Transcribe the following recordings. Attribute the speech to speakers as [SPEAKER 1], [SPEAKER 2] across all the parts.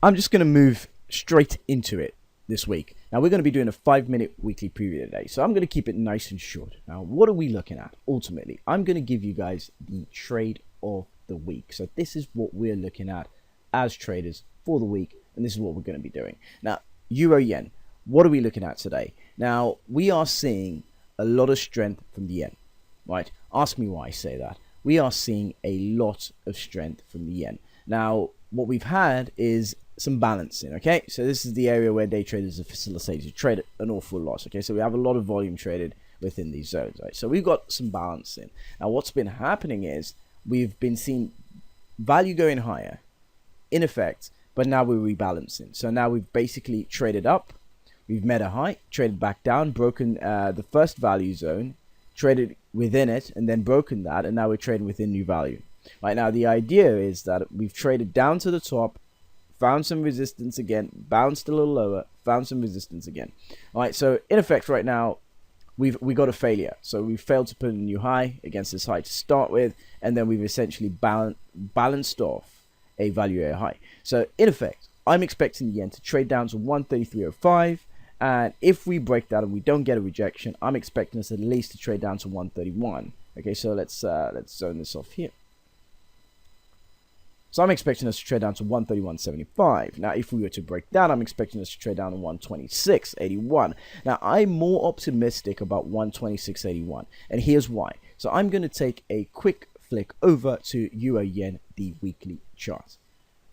[SPEAKER 1] I'm just going to move straight into it this week. Now, we're going to be doing a 5-minute weekly preview today, so I'm going to keep it nice and short. Now, what are we looking at? Ultimately, I'm going to give you guys the trade of the week. So this is what we're looking at as traders for the week, and this is what we're going to be doing. Now, Euro Yen, what are we looking at today? Now, we are seeing a lot of strength from the yen, right? Ask me why I say that. We are seeing a lot of strength from the yen. Now, what we've had is some balancing, okay? So this is the area where day traders are facilitated to trade an awful lot, okay? So we have a lot of volume traded within these zones, right? So we've got some balancing. Now, what's been happening is we've been seeing value going higher, in effect, but now we're rebalancing. So now we've basically traded up, we've met a high, traded back down, broken the first value zone, traded within it, and then broken that, and now we're trading within new value. Right now, the idea is that we've traded down to the top, found some resistance again, bounced a little lower, found some resistance again. All right, so in effect right now, we got a failure. So we failed to put a new high against this high to start with, and then we've essentially balanced off a value area high. So in effect, I'm expecting the yen to trade down to 133.05, and if we break that and we don't get a rejection, I'm expecting us at least to trade down to 131. Okay, so let's zone this off here. So I'm expecting us to trade down to 131.75. Now, if we were to break down, I'm expecting us to trade down to 126.81. Now, I'm more optimistic about 126.81, and here's why. So I'm going to take a quick flick over to Euro Yen, the weekly chart.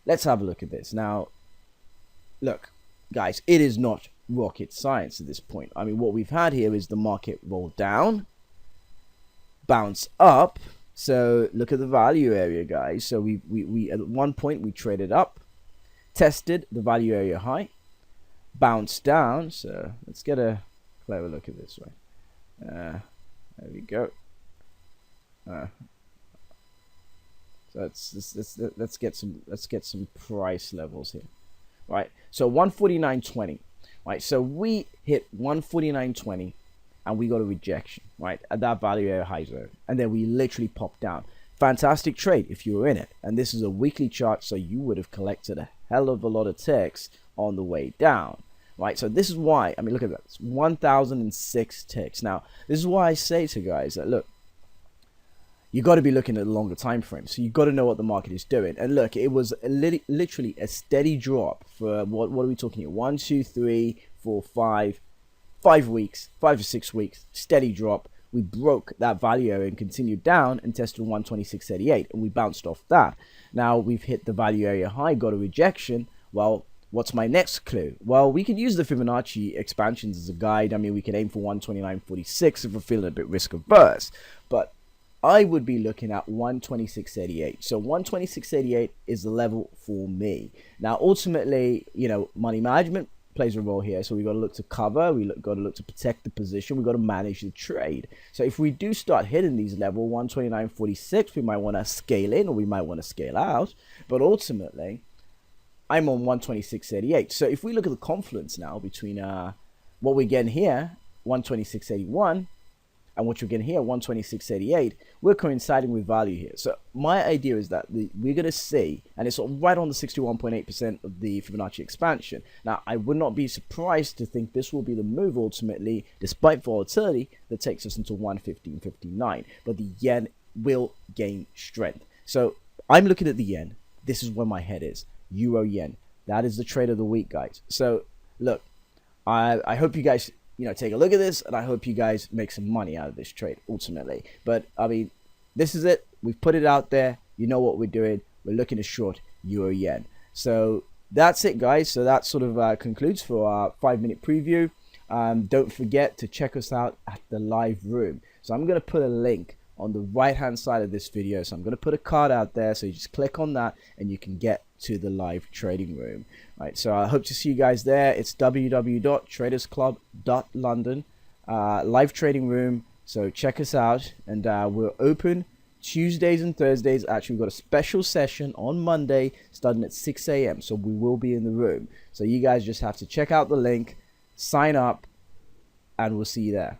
[SPEAKER 1] Let's have a look at this. Now, look, guys, it is not rocket science at this point. I mean, what we've had here is the market roll down, bounce up. So look at the value area, guys. So we at one point we traded up, tested the value area high, bounced down. So let's get a clever look at this one. There we go. So let's get some price levels here, right? So 149.20, right? So we hit 149.20. And we got a rejection, right, at that value area high zone. And then we literally popped down. Fantastic trade if you were in it. And this is a weekly chart, so you would have collected a hell of a lot of ticks on the way down, right? So this is why, I mean, look at that. It's 1,006 ticks. Now, this is why I say to guys that, look, you got to be looking at a longer time frame. So you got to know what the market is doing. And look, it was literally a steady drop for, what are we talking here? 1, 2, 3, 4, 5 weeks, 5 to 6 weeks, steady drop. We broke that value area and continued down and tested 126.88, and we bounced off that. Now we've hit the value area high, got a rejection. Well, what's my next clue? Well, we can use the Fibonacci expansions as a guide. I mean, we can aim for 129.46 if we're feeling a bit risk averse, but I would be looking at 126.88. So 126.88 is the level for me. Now, ultimately, you know, money management plays a role here, so we got to look to cover, got to look to protect the position, we got to manage the trade. So if we do start hitting these level 129.46, we might want to scale in or we might want to scale out, but ultimately I'm on 126.88. so if we look at the confluence now between what we're getting here, 126.81, and what you're getting here, 126.88, we're coinciding with value here. So my idea is that we're going to see, and it's right on the 61.8% of the Fibonacci expansion. Now, I would not be surprised to think this will be the move ultimately, despite volatility, that takes us into 115.59. But the yen will gain strength. So I'm looking at the yen. This is where my head is. Euro yen. That is the trade of the week, guys. So look, I hope you guys, you know, take a look at this, and I hope you guys make some money out of this trade ultimately. But I mean, this is it. We've put it out there. You know what we're doing. We're looking to short Euro Yen. So that's it, guys. So that sort of concludes for our 5-minute preview. Don't forget to check us out at the live room. So I'm going to put a link on the right hand side of this video. So I'm going to put a card out there. So you just click on that and you can get to the live trading room. All right, so I hope to see you guys there. It's www.TradersClub.London, live trading room. So check us out, and we're open Tuesdays and Thursdays. Actually, we've got a special session on Monday starting at 6 a.m. So we will be in the room. So you guys just have to check out the link, sign up, and we'll see you there.